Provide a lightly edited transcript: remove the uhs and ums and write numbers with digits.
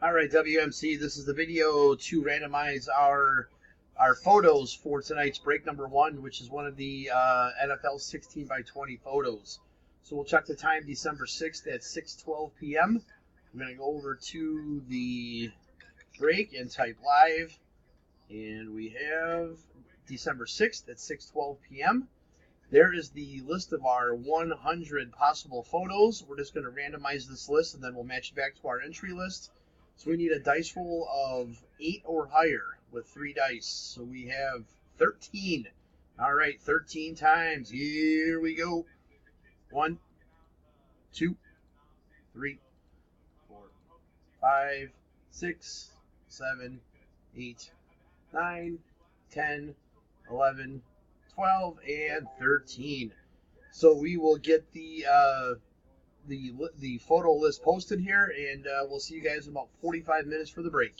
All right, WMC, this is the video to randomize our photos for tonight's break number one, which is one of the NFL 16 by 20 photos. So we'll check the time, December 6th at 6:12 p.m. I'm going to go over to the break and type live, and we have December 6th at 6:12 p.m. There is the list of our 100 possible photos. We're just going to randomize this list, and then we'll match it back to our entry list. So we need a dice roll of 8 or higher with 3 dice. So we have 13. All right, 13 times. Here we go. 1, 2, 3, 4, 5, 6, 7, 8, 9, 10, 11, 12, and 13. So we will get the photo list posted here, and we'll see you guys in about 45 minutes for the break.